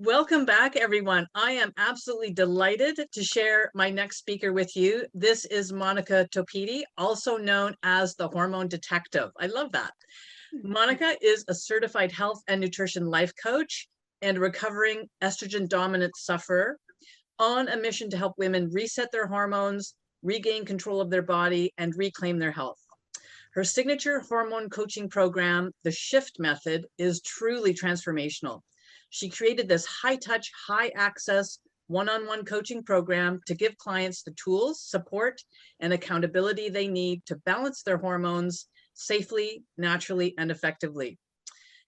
Welcome back, everyone. I am absolutely delighted to share my next speaker with you. This is Monica Topete, also known as the Hormone Detective. I love that. Monica is a certified health and nutrition life coach and a recovering estrogen dominant sufferer on a mission to help women reset their hormones, regain control of their body, and reclaim their health. Her signature hormone coaching program, the Shift Method, is truly transformational. She created this high-touch, high-access, one-on-one coaching program to give clients the tools, support, and accountability they need to balance their hormones safely, naturally, and effectively.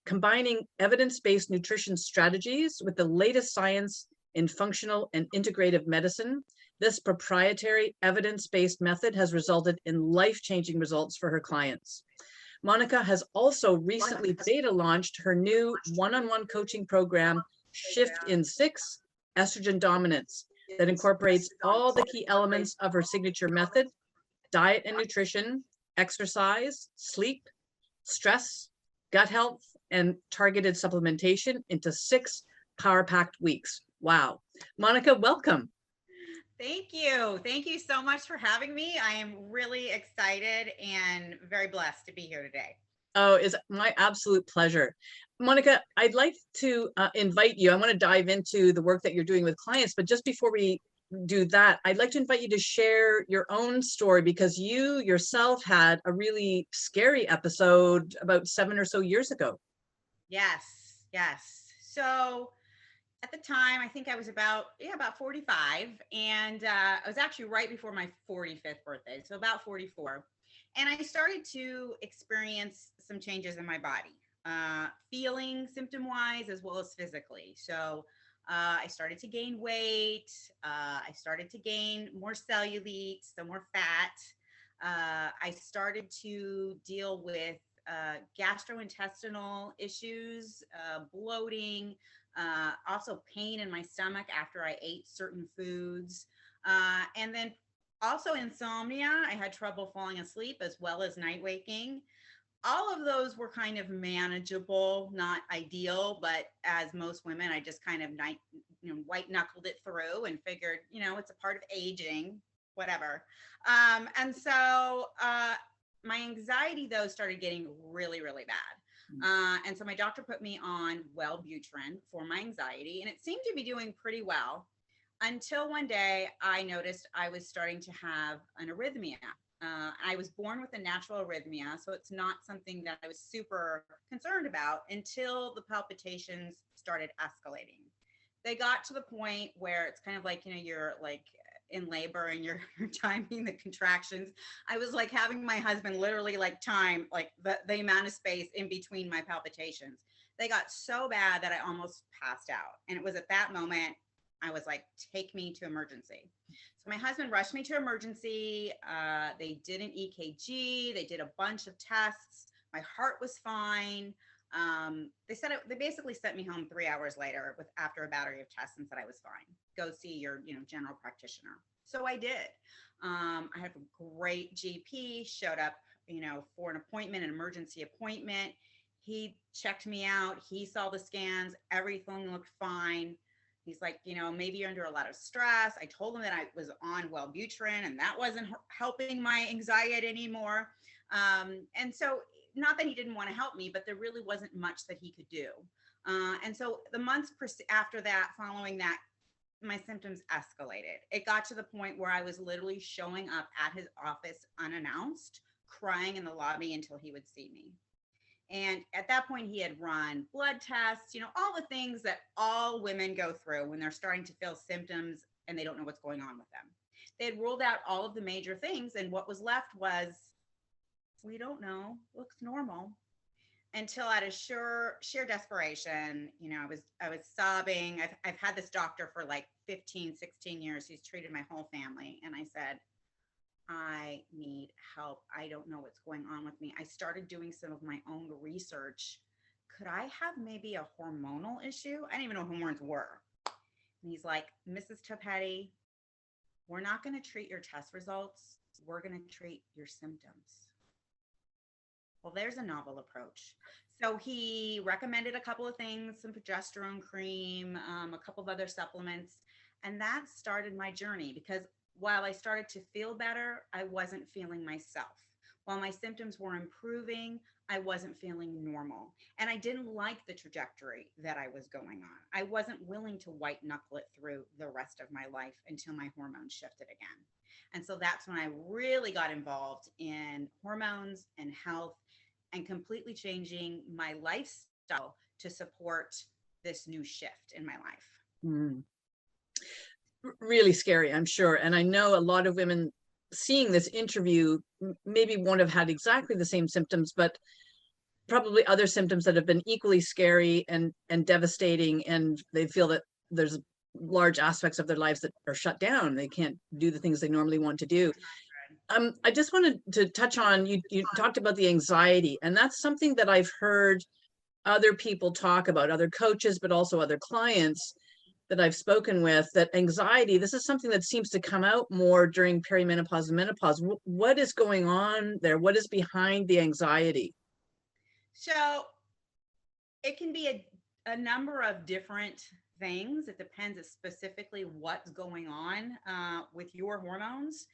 Combining evidence-based nutrition strategies with the latest science in functional and integrative medicine, this proprietary evidence-based method has resulted in life-changing results for her clients. Monica has also recently beta launched her new one-on-one coaching program, Shift in 6, Estrogen Dominance, that incorporates all the key elements of her signature method: diet and nutrition, exercise, sleep, stress, gut health, and targeted supplementation into 6 power-packed weeks. Wow. Monica, welcome. Thank you. Thank you so much for having me. I am really excited and very blessed to be here today. Oh, it's my absolute pleasure. Monica, I'd like to invite you. I want to dive into the work that you're doing with clients, but just before we do that, I'd like to invite you to share your own story, because you yourself had a really scary episode about 7 or so years ago. Yes, yes. So at the time, I think I was about 45, and I was actually right before my 45th birthday, so about 44. And I started to experience some changes in my body, feeling symptom-wise as well as physically. So I started to gain weight. I started to gain more cellulite, so more fat. I started to deal with gastrointestinal issues, bloating, also pain in my stomach after I ate certain foods. And then also insomnia. I had trouble falling asleep as well as night waking. All of those were kind of manageable, not ideal, but as most women, I just kind of white knuckled it through and figured, it's a part of aging, whatever. And so my anxiety though started getting really, really bad. And so my doctor put me on Wellbutrin for my anxiety, and it seemed to be doing pretty well until one day I noticed I was starting to have an arrhythmia. I was born with a natural arrhythmia, so it's not something that I was super concerned about until the palpitations started escalating. They got to the point where it's kind of like, you're like in labor and you're timing the contractions. I was like having my husband literally like time like the amount of space in between my palpitations. They got so bad that I almost passed out. And it was at that moment I was like, take me to emergency. So my husband rushed me to emergency. They did an EKG. They did a bunch of tests. My heart was fine. They basically sent me home 3 hours later with after a battery of tests and said I was fine. Go see your general practitioner. So I did. I had a great GP. Showed up for an appointment, an emergency appointment. He checked me out. He saw the scans. Everything looked fine. He's like, maybe you're under a lot of stress. I told him that I was on Wellbutrin and that wasn't helping my anxiety anymore. And so not that he didn't want to help me, but there really wasn't much that he could do. And so the months after that, following that, my symptoms escalated. It got to the point where I was literally showing up at his office unannounced, crying in the lobby until he would see me. And at that point, he had run blood tests, all the things that all women go through when they're starting to feel symptoms and they don't know what's going on with them. They had ruled out all of the major things. And what was left was, we don't know, looks normal. Until out of sheer desperation, I was sobbing. I've had this doctor for like 15, 16 years. He's treated my whole family. And I said, I need help. I don't know what's going on with me. I started doing some of my own research. Could I have maybe a hormonal issue? I didn't even know what hormones were. And he's like, Mrs. Topete, we're not going to treat your test results. We're going to treat your symptoms. Well, there's a novel approach. So he recommended a couple of things, some progesterone cream, a couple of other supplements. And that started my journey because while I started to feel better, I wasn't feeling myself. While my symptoms were improving, I wasn't feeling normal. And I didn't like the trajectory that I was going on. I wasn't willing to white knuckle it through the rest of my life until my hormones shifted again. And so that's when I really got involved in hormones and health and completely changing my lifestyle to support this new shift in my life. Mm. Really scary, I'm sure. And I know a lot of women seeing this interview maybe won't have had exactly the same symptoms, but probably other symptoms that have been equally scary and devastating. And they feel that there's large aspects of their lives that are shut down. They can't do the things they normally want to do. I just wanted to touch on, you talked about the anxiety, and that's something that I've heard other people talk about, other coaches, but also other clients that I've spoken with, that anxiety, this is something that seems to come out more during perimenopause and menopause. What is going on there? What is behind the anxiety? So it can be a number of different things. It depends specifically what's going on with your hormones.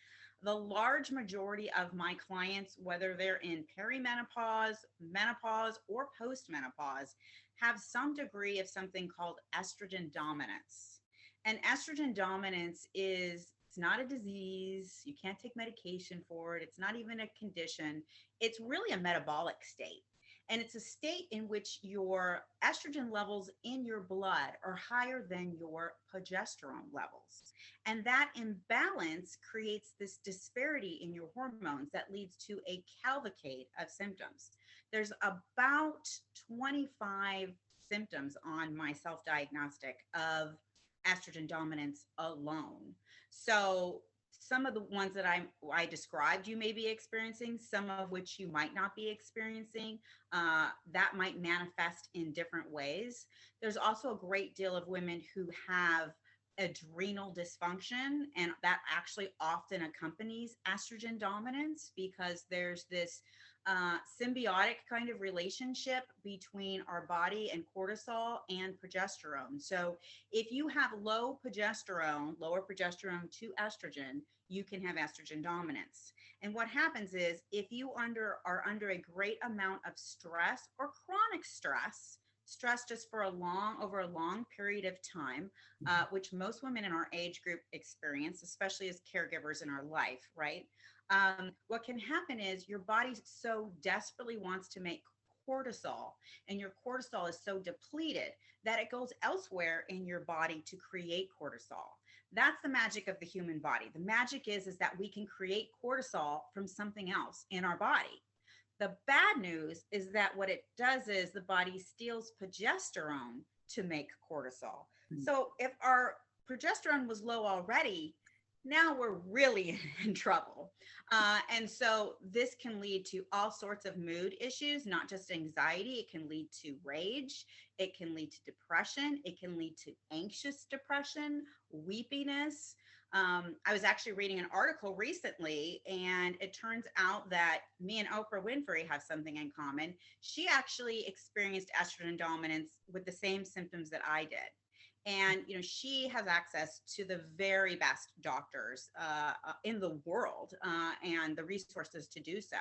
The large majority of my clients, whether they're in perimenopause, menopause, or postmenopause, have some degree of something called estrogen dominance. And estrogen dominance is, it's not a disease. You can't take medication for it. It's not even a condition. It's really a metabolic state. And it's a state in which your estrogen levels in your blood are higher than your progesterone levels. And that imbalance creates this disparity in your hormones that leads to a cavalcade of symptoms. There's about 25 symptoms on my self-diagnostic of estrogen dominance alone. So some of the ones that I described you may be experiencing, some of which you might not be experiencing. That might manifest in different ways. There's also a great deal of women who have adrenal dysfunction, and that actually often accompanies estrogen dominance because there's this symbiotic kind of relationship between our body and cortisol and progesterone. So if you have lower progesterone to estrogen, you can have estrogen dominance. And what happens is if you are under a great amount of stress or chronic stress just for over a long period of time, which most women in our age group experience, especially as caregivers in our life, right? What can happen is your body so desperately wants to make cortisol, and your cortisol is so depleted that it goes elsewhere in your body to create cortisol. That's the magic of the human body. The magic is that we can create cortisol from something else in our body. The bad news is that what it does is the body steals progesterone to make cortisol. Mm-hmm. So if our progesterone was low already, now we're really in trouble. And so this can lead to all sorts of mood issues, not just anxiety. It can lead to rage. It can lead to depression. It can lead to anxious depression, weepiness. I was actually reading an article recently, and it turns out that me and Oprah Winfrey have something in common. She actually experienced estrogen dominance with the same symptoms that I did. And, she has access to the very best doctors in the world and the resources to do so.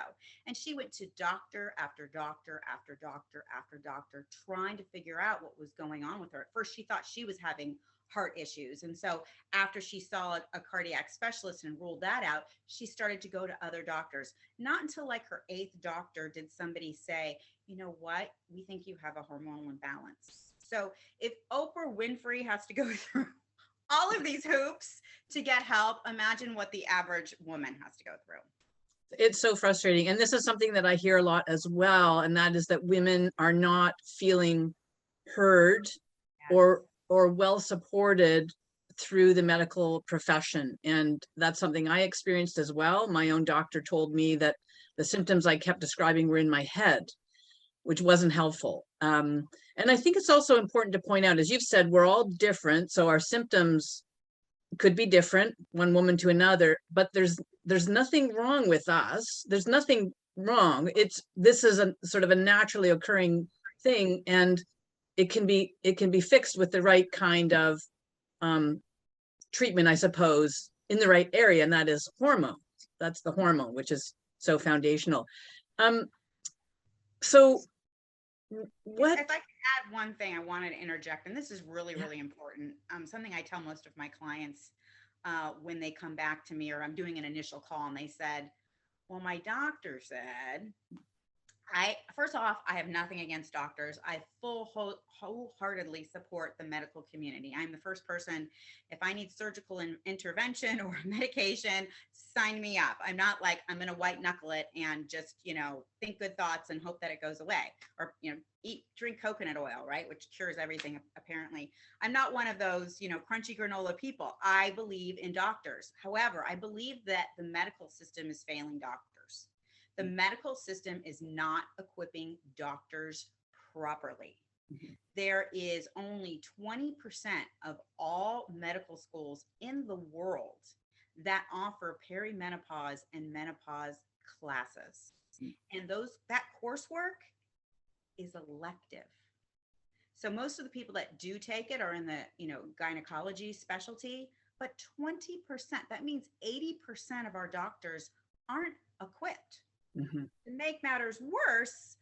And she went to doctor after doctor after doctor after doctor, trying to figure out what was going on with her. At first, she thought she was having heart issues. And so after she saw a cardiac specialist and ruled that out, she started to go to other doctors. Not until like her 8th doctor did somebody say, you know what, we think you have a hormonal imbalance. So if Oprah Winfrey has to go through all of these hoops to get help, imagine what the average woman has to go through. It's so frustrating. And this is something that I hear a lot as well. And that is that women are not feeling heard or well supported through the medical profession. And that's something I experienced as well. My own doctor told me that the symptoms I kept describing were in my head, which wasn't helpful. And I think it's also important to point out, as you've said, we're all different. So our symptoms could be different, one woman to another, but there's nothing wrong with us. There's nothing wrong. This is a sort of a naturally occurring thing, and it can be fixed with the right kind of treatment, I suppose, in the right area, and that is hormone. That's the hormone, which is so foundational. Um, so what? If I could add one thing, I wanted to interject, and this is really, really important. Something I tell most of my clients when they come back to me, or I'm doing an initial call, and they said, "Well, my doctor said." First off, I have nothing against doctors. I wholeheartedly support the medical community. I'm the first person, if I need surgical intervention or medication, sign me up. I'm not like, I'm going to white knuckle it and just, think good thoughts and hope that it goes away, or, drink coconut oil, right? Which cures everything apparently. I'm not one of those, crunchy granola people. I believe in doctors. However, I believe that the medical system is failing doctors. The medical system is not equipping doctors properly. Mhm. There is only 20% of all medical schools in the world that offer perimenopause and menopause classes. And that coursework is elective. So most of the people that do take it are in the, gynecology specialty, but 20%, that means 80% of our doctors aren't equipped. Mm-hmm. To make matters worse,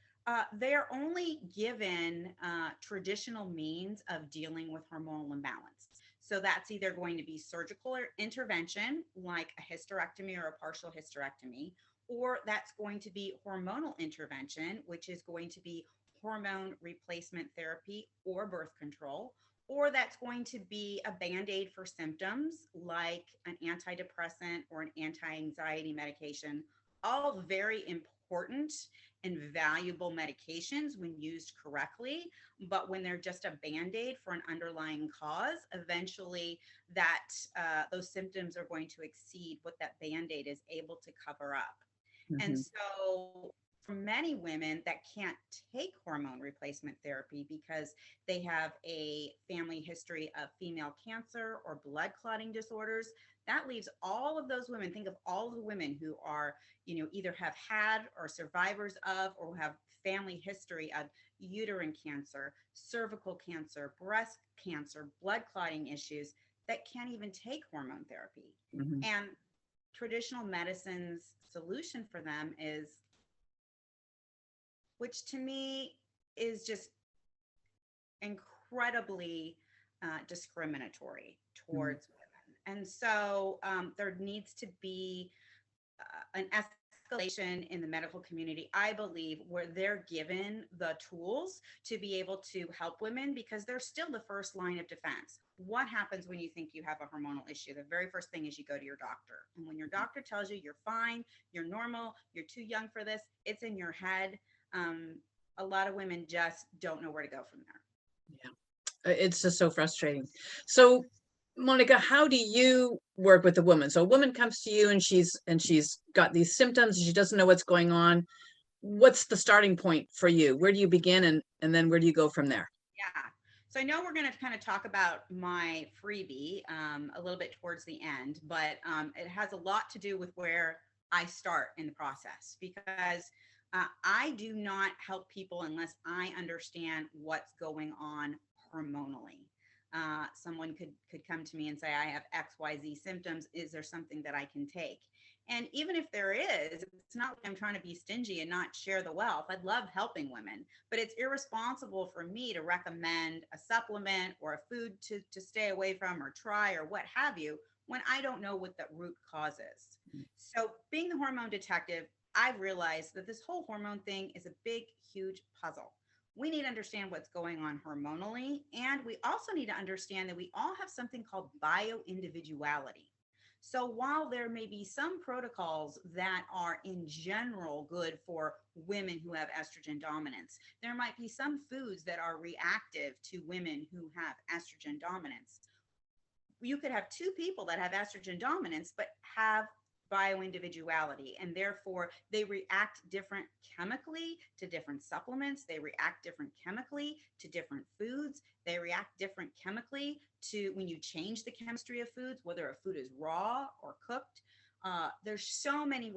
they're only given traditional means of dealing with hormonal imbalance. So that's either going to be surgical or intervention, like a hysterectomy or a partial hysterectomy, or that's going to be hormonal intervention, which is going to be hormone replacement therapy or birth control, or that's going to be a band-aid for symptoms like an antidepressant or an anti-anxiety medication. All very important and valuable medications when used correctly, but when they're just a band-aid for an underlying cause, eventually those symptoms are going to exceed what that band-aid is able to cover up. And Mm-hmm. so for many women that can't take hormone replacement therapy because they have a family history of female cancer or blood clotting disorders, that leaves all of those women, think of all of the women who are, either have had or survivors of or have family history of uterine cancer, cervical cancer, breast cancer, blood clotting issues that can't even take hormone therapy. Mm-hmm. And traditional medicine's solution for them is, which to me is just incredibly discriminatory Mm-hmm. towards women. And so there needs to be an escalation in the medical community, I believe, where they're given the tools to be able to help women, because they're still the first line of defense. What happens when you think you have a hormonal issue? The very first thing is you go to your doctor. And when your doctor tells you you're fine, you're normal, you're too young for this, it's in your head. A lot of women just don't know where to go from there. Yeah, it's just so frustrating. So, Monica, how do you work with a woman? So a woman comes to you and she's got these symptoms, she doesn't know what's going on. What's the starting point for you? Where do you begin, and then where do you go from there? Yeah. So I know we're going to kind of talk about my freebie a little bit towards the end, but it has a lot to do with where I start in the process, because I do not help people unless I understand what's going on hormonally. Someone could come to me and say, I have XYZ symptoms. Is there something that I can take? And even if there is, it's not like I'm trying to be stingy and not share the wealth. I love helping women, but it's irresponsible for me to recommend a supplement or a food to stay away from or try or what have you when I don't know what the root cause is. So being the hormone detective, I've realized that this whole hormone thing is a big, huge puzzle. We need to understand what's going on hormonally. And we also need to understand that we all have something called bioindividuality. So while there may be some protocols that are in general good for women who have estrogen dominance, there might be some foods that are reactive to women who have estrogen dominance. You could have two people that have estrogen dominance but have bioindividuality, and therefore they react different chemically to different supplements, they react different chemically to different foods, they react different chemically to when you change the chemistry of foods, whether a food is raw or cooked There's so many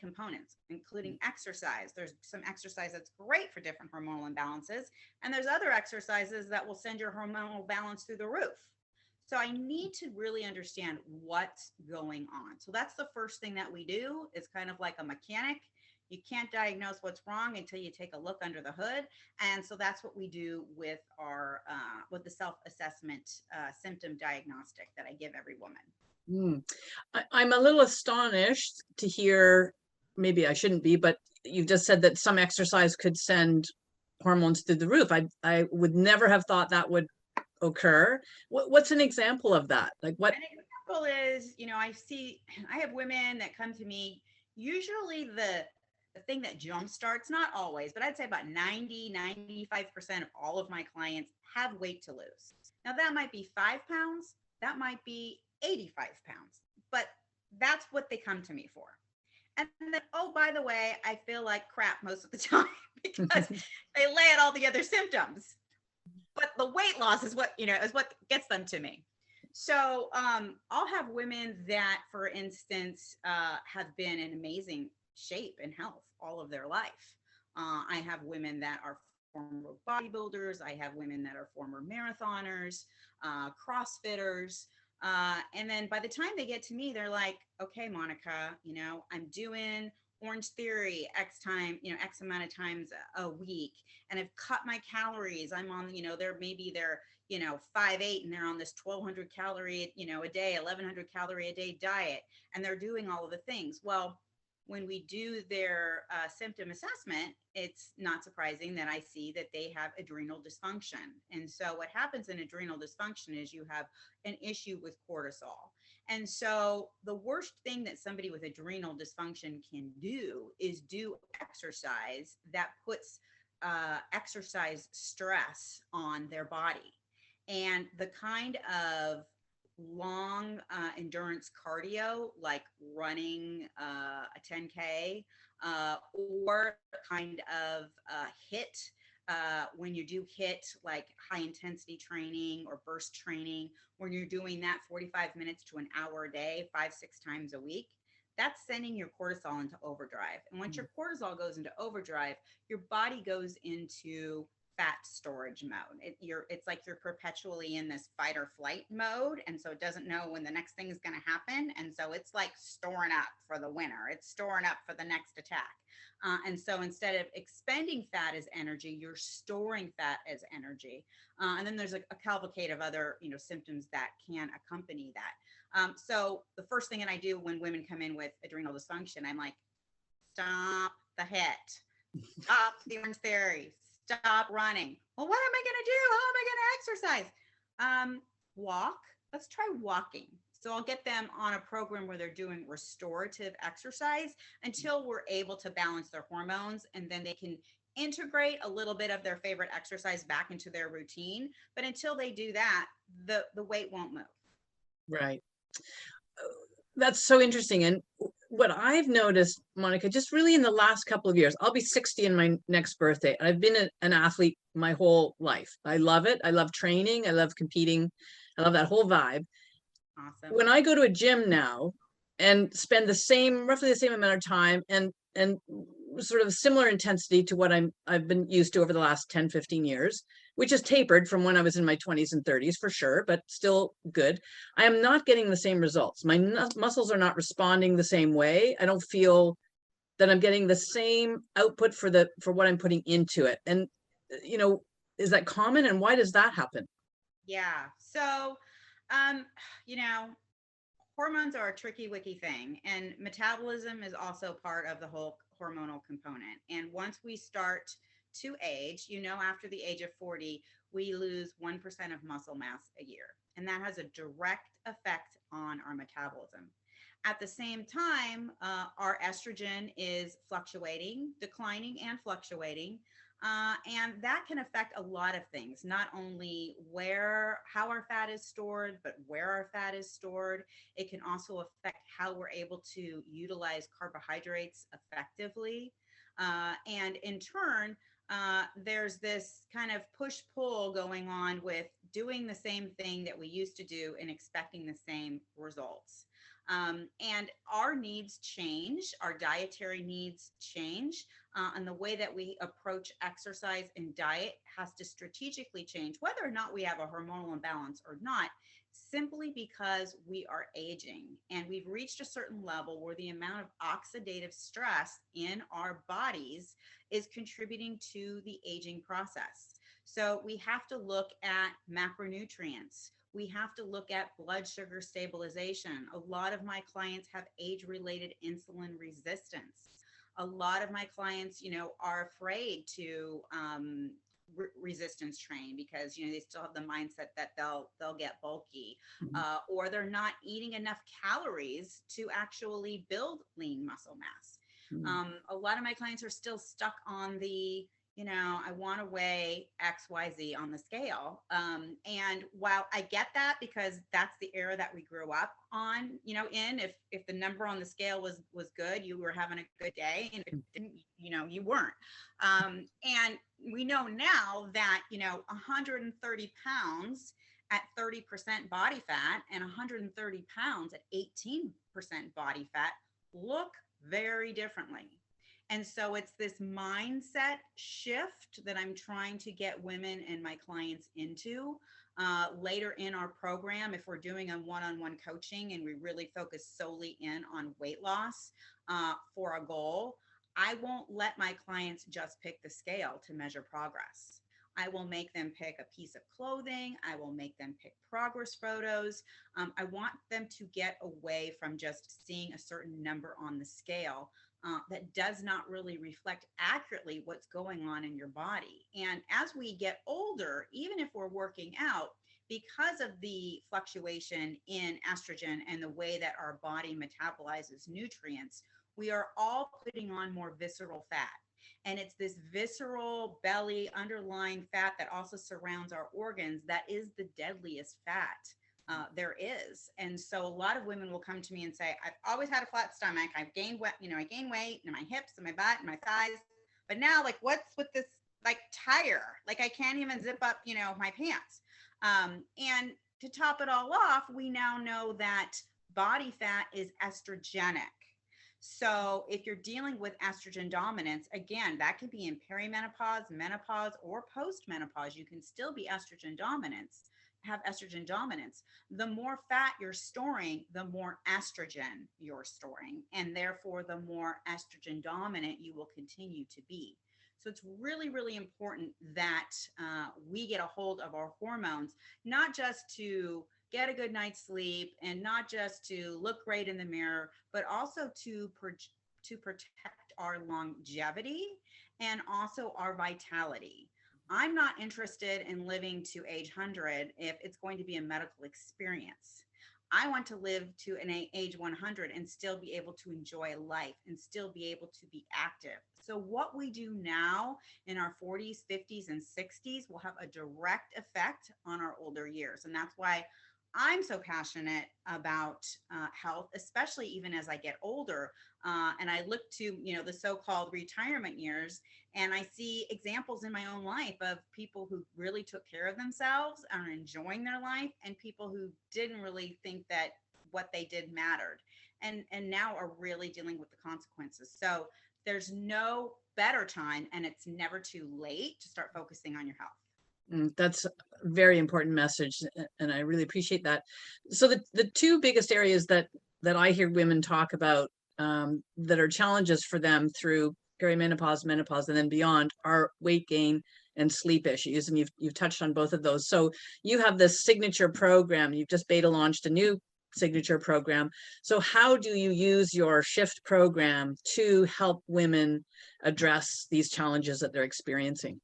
components, including exercise. There's some exercise that's great for different hormonal imbalances, and there's other exercises that will send your hormonal balance through the roof. So I need to really understand what's going on. So that's the first thing that we do, is kind of like a mechanic. You can't diagnose what's wrong until you take a look under the hood. And so that's what we do with our with the self-assessment symptom diagnostic that I give every woman. I'm a little astonished to hear, maybe I shouldn't be, but you just said that some exercise could send hormones through the roof. I would never have thought that would occur. What's an example of that? Like what? An example is, I have women that come to me, usually the thing that jumpstarts, not always, but I'd say about 95% of all of my clients have weight to lose. Now that might be 5 pounds, that might be 85 pounds, but that's what they come to me for. And then, oh, by the way, I feel like crap most of the time because they lay out all the other symptoms, but the weight loss is what gets them to me. So I'll have women that, for instance, have been in amazing shape and health all of their life. I have women that are former bodybuilders. I have women that are former marathoners, CrossFitters. And then by the time they get to me, they're like, okay, Monica, I'm doing Orange Theory X amount of times a week, and I've cut my calories. I'm on, they're 5'8" and they're on this 1,200 calorie, a day, 1,100 calorie a day diet, and they're doing all of the things. Well, when we do their symptom assessment, it's not surprising that I see that they have adrenal dysfunction. And so what happens in adrenal dysfunction is you have an issue with cortisol. And so the worst thing that somebody with adrenal dysfunction can do is do exercise that puts exercise stress on their body. And the kind of long endurance cardio, like running a 10K, or kind of HIIT, when you do HIIT, like high intensity training or burst training, when you're doing that 45 minutes to an hour a day, 5-6 times a week, that's sending your cortisol into overdrive. And once your cortisol goes into overdrive, your body goes into fat storage mode. It's like you're perpetually in this fight or flight mode. And so it doesn't know when the next thing is going to happen. And so it's like storing up for the winter. It's storing up for the next attack. And so instead of expending fat as energy, you're storing fat as energy. And then there's a cavalcade of other, symptoms that can accompany that. So the first thing that I do when women come in with adrenal dysfunction, I'm like, stop the HIIT, stop the Orange Theory, stop running. Well, what am I going to do? How am I going to exercise? Walk. Let's try walking. So I'll get them on a program where they're doing restorative exercise until we're able to balance their hormones, and then they can integrate a little bit of their favorite exercise back into their routine. But until they do that, the weight won't move. Right. That's so interesting. And what I've noticed, Monica, just really in the last couple of years, I'll be 60 in my next birthday. I've been an athlete my whole life. I love it. I love training. I love competing. I love that whole vibe. Awesome. When I go to a gym now and spend roughly the same amount of time and sort of similar intensity to what I've been used to over the last 10, 15 years, which is tapered from when I was in my 20s and 30s for sure, but still good. I am not getting the same results. My muscles are not responding the same way. I don't feel that I'm getting the same output for what I'm putting into it. And, is that common? And why does that happen? Yeah. So, hormones are a tricky wicky thing, and metabolism is also part of the whole hormonal component. And once we start to age, after the age of 40, we lose 1% of muscle mass a year. And that has a direct effect on our metabolism. At the same time, our estrogen is fluctuating, declining and fluctuating. And that can affect a lot of things, not only how our fat is stored, but where our fat is stored. It can also affect how we're able to utilize carbohydrates effectively. And in turn, there's this kind of push-pull going on with doing the same thing that we used to do and expecting the same results. And our needs change, our dietary needs change, and the way that we approach exercise and diet has to strategically change, whether or not we have a hormonal imbalance or not, simply because we are aging and we've reached a certain level where the amount of oxidative stress in our bodies is contributing to the aging process. So we have to look at macronutrients. We have to look at blood sugar stabilization. A lot of my clients have age-related insulin resistance. A lot of my clients, are afraid to resistance train because they still have the mindset that they'll get bulky, or they're not eating enough calories to actually build lean muscle mass. A lot of my clients are still stuck on the I want to weigh XYZ on the scale. And while I get that, because that's the era that we grew up on, if the number on the scale was good, you were having a good day, and if it didn't, you weren't. And we know now that, 130 pounds at 30% body fat and 130 pounds at 18% body fat look very differently. And so it's this mindset shift that I'm trying to get women and my clients into later in our program. If we're doing a one-on-one coaching and we really focus solely in on weight loss for a goal, I won't let my clients just pick the scale to measure progress. I will make them pick a piece of clothing. I will make them pick progress photos. I want them to get away from just seeing a certain number on the scale that does not really reflect accurately what's going on in your body. And as we get older, even if we're working out, because of the fluctuation in estrogen and the way that our body metabolizes nutrients, we are all putting on more visceral fat. And it's this visceral belly underlying fat that also surrounds our organs that is the deadliest fat there is. And so a lot of women will come to me and say, I've always had a flat stomach. I've gained weight, I gain weight in my hips and my butt and my thighs. But now, like, what's with this tire? Like, I can't even zip up, my pants. And to top it all off, we now know that body fat is estrogenic. So if you're dealing with estrogen dominance, again, that could be in perimenopause, menopause, or postmenopause. You can still be have estrogen dominance. The more fat you're storing, the more estrogen you're storing, and therefore the more estrogen dominant you will continue to be. So it's really, really important that we get a hold of our hormones, not just to get a good night's sleep and not just to look great in the mirror, but also to protect our longevity and also our vitality. I'm not interested in living to age 100 if it's going to be a medical experience. I want to live to an age 100 and still be able to enjoy life and still be able to be active. So what we do now in our 40s, 50s, and 60s will have a direct effect on our older years. And that's why I'm so passionate about health, especially even as I get older. And I look to, the so-called retirement years, and I see examples in my own life of people who really took care of themselves and are enjoying their life, and people who didn't really think that what they did mattered, and now are really dealing with the consequences. So there's no better time, and it's never too late to start focusing on your health. That's a very important message, and I really appreciate that. So the two biggest areas that I hear women talk about that are challenges for them through perimenopause, menopause, and then beyond are weight gain and sleep issues. And you've touched on both of those. So you have this signature program. You've just beta launched a new signature program. So how do you use your shift program to help women address these challenges that they're experiencing?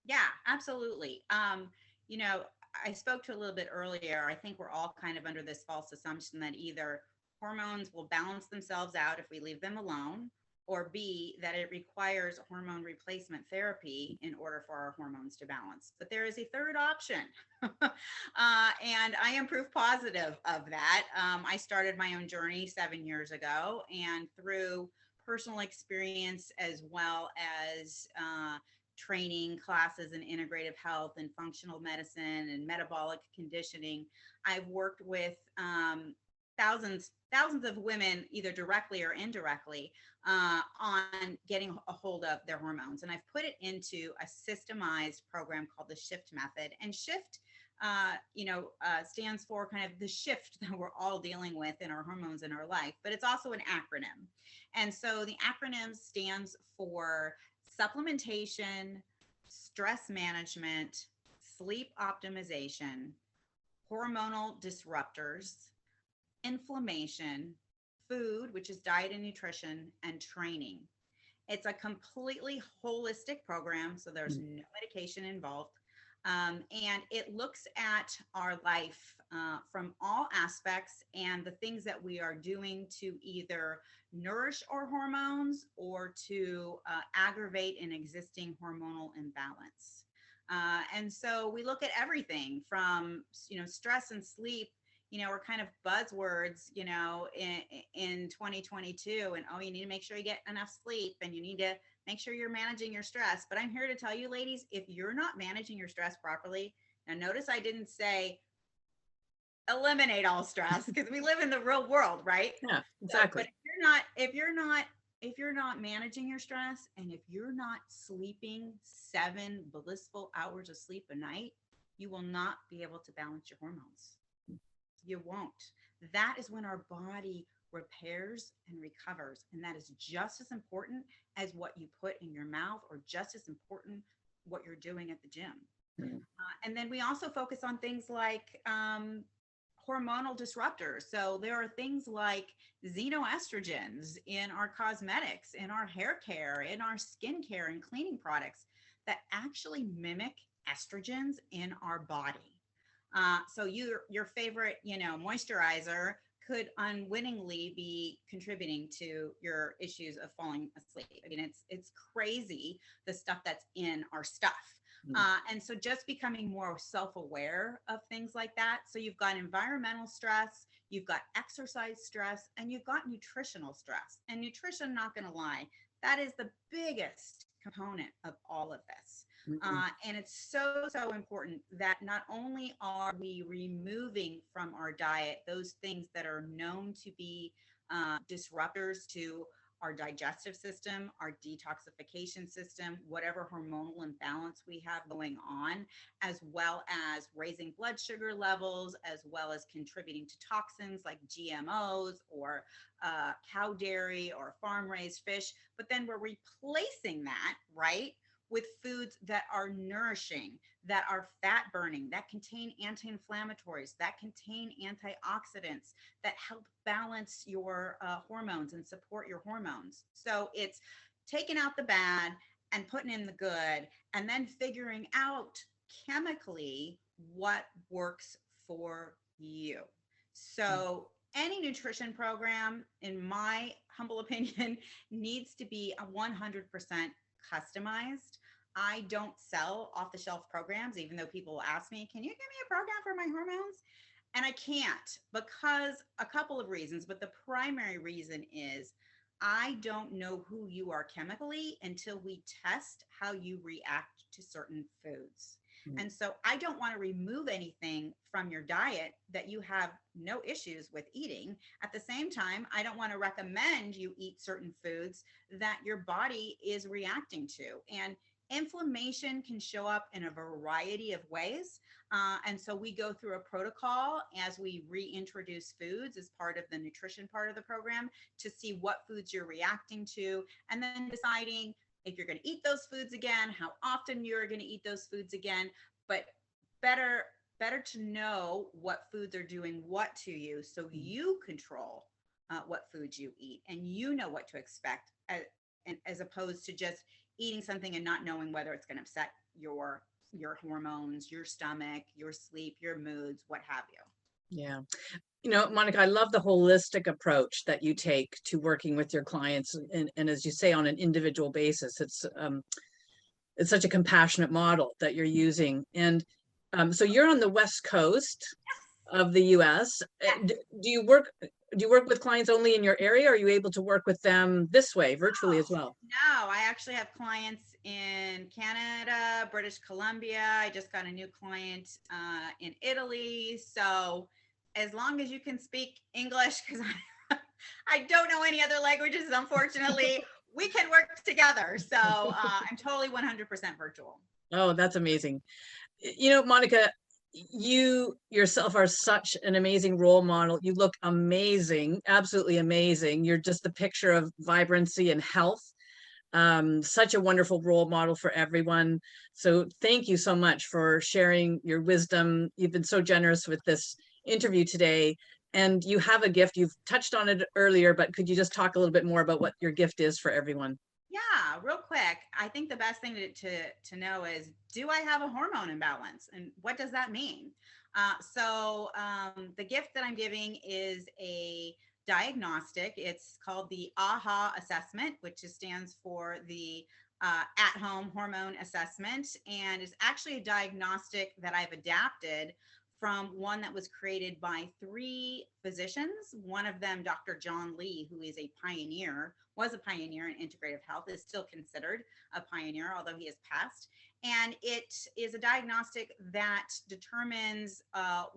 Yeah, absolutely. I spoke to a little bit earlier. I think we're all kind of under this false assumption that either hormones will balance themselves out if we leave them alone, or B, that it requires hormone replacement therapy in order for our hormones to balance. But there is a third option. And I am proof positive of that. I started my own journey 7 years ago, and through personal experience as well as training classes in integrative health and functional medicine and metabolic conditioning, I've worked with thousands of women, either directly or indirectly, on getting a hold of their hormones. And I've put it into a systemized program called the SHIFT method. And SHIFT, stands for kind of the shift that we're all dealing with in our hormones in our life, but it's also an acronym. And so the acronym stands for supplementation, stress management, sleep optimization, hormonal disruptors, inflammation, food, which is diet and nutrition, and training. It's a completely holistic program, so there's no medication involved. And it looks at our life from all aspects and the things that we are doing to either nourish our hormones or to aggravate an existing hormonal imbalance. And so we look at everything from, stress and sleep, are kind of buzzwords, in 2022. And, you need to make sure you get enough sleep, and you need to make sure you're managing your stress. But I'm here to tell you, ladies, if you're not managing your stress properly, now notice I didn't say eliminate all stress, because we live in the real world, right? Yeah, exactly. So, but if you're not managing your stress, and if you're not sleeping 7 blissful hours of sleep a night, you will not be able to balance your hormones. You won't. That is when our body repairs and recovers. And that is just as important as what you put in your mouth, or just as important what you're doing at the gym. And then we also focus on things like hormonal disruptors. So there are things like xenoestrogens in our cosmetics, in our hair care, in our skin care and cleaning products that actually mimic estrogens in our body. So your favorite, moisturizer could unwittingly be contributing to your issues of falling asleep. I mean, it's crazy, the stuff that's in our stuff. And so just becoming more self-aware of things like that. So you've got environmental stress, you've got exercise stress, and you've got nutritional stress. And nutrition, not going to lie, that is the biggest component of all of this. And it's so important that not only are we removing from our diet those things that are known to be disruptors to our digestive system, our detoxification system, whatever hormonal imbalance we have going on, as well as raising blood sugar levels, as well as contributing to toxins like GMOs or cow dairy or farm-raised fish. But then we're replacing that, right, with foods that are nourishing, that are fat burning, that contain anti-inflammatories, that contain antioxidants, that help balance your hormones and support your hormones. So it's taking out the bad and putting in the good, and then figuring out chemically what works for you. So any nutrition program, in my humble opinion, needs to be 100% customized. I don't sell off-the-shelf programs, even though people ask me, can you give me a program for my hormones? And I can't, because a couple of reasons, but the primary reason is I don't know who you are chemically until we test how you react to certain foods. And so I don't want to remove anything from your diet that you have no issues with eating. At the same time, I don't want to recommend you eat certain foods that your body is reacting to. And inflammation can show up in a variety of ways. And so we go through a protocol as we reintroduce foods as part of the nutrition part of the program to see what foods you're reacting to, and then deciding if you're going to eat those foods again, how often you're going to eat those foods again. But better to know what foods are doing what to you, so you control what foods you eat, and you know what to expect, as opposed to just eating something and not knowing whether it's going to upset your hormones, your stomach, your sleep, your moods, what have you. Yeah. Monica, I love the holistic approach that you take to working with your clients. And as you say, on an individual basis, it's such a compassionate model that you're using. And so you're on the West Coast of the US. Do you work with clients only in your area, or are you able to work with them this way, virtually as well? No, I actually have clients in Canada, British Columbia. I just got a new client in Italy. So as long as you can speak English, because I don't know any other languages, unfortunately, we can work together. So I'm totally 100% virtual. Oh, that's amazing. You know, Monica, you yourself are such an amazing role model. You look amazing, absolutely amazing. You're just the picture of vibrancy and health. Such a wonderful role model for everyone. So thank you so much for sharing your wisdom. You've been so generous with this interview today. And you have a gift. You've touched on it earlier, but could you just talk a little bit more about what your gift is for everyone? Yeah, real quick. I think the best thing to know is, do I have a hormone imbalance, and what does that mean? The gift that I'm giving is a diagnostic. It's called the AHA assessment, which stands for the at-home hormone assessment, and is actually a diagnostic that I've adapted from one that was created by 3 physicians. One of them, Dr. John Lee, who is a pioneer, was a pioneer in integrative health, is still considered a pioneer, although he has passed. And it is a diagnostic that determines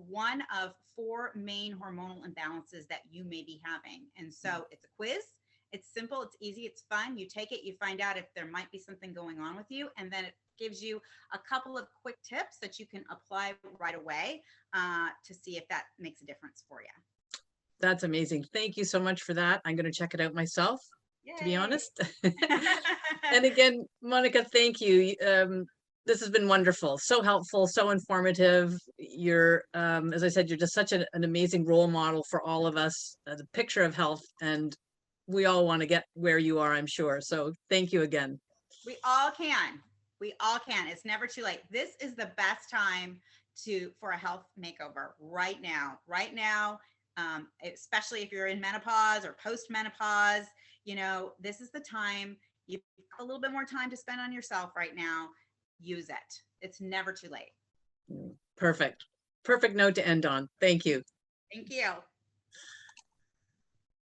one of 4 main hormonal imbalances that you may be having. And so it's a quiz. It's simple, it's easy, it's fun. You take it, you find out if there might be something going on with you, and then it gives you a couple of quick tips that you can apply right away to see if that makes a difference for you. That's amazing. Thank you so much for that. I'm going to check it out myself, to be Yay. honest. And again, Monica, thank you. This has been wonderful, so helpful, so informative. You're, as I said, you're just such an amazing role model for all of us, the picture of health, and we all want to get where you are, I'm sure. So thank you again. We all can. We all can. It's never too late. This is the best time for a health makeover right now. Right now, especially if you're in menopause or post-menopause, this is the time. You've got a little bit more time to spend on yourself right now. Use it. It's never too late. Perfect. Perfect note to end on. Thank you. Thank you.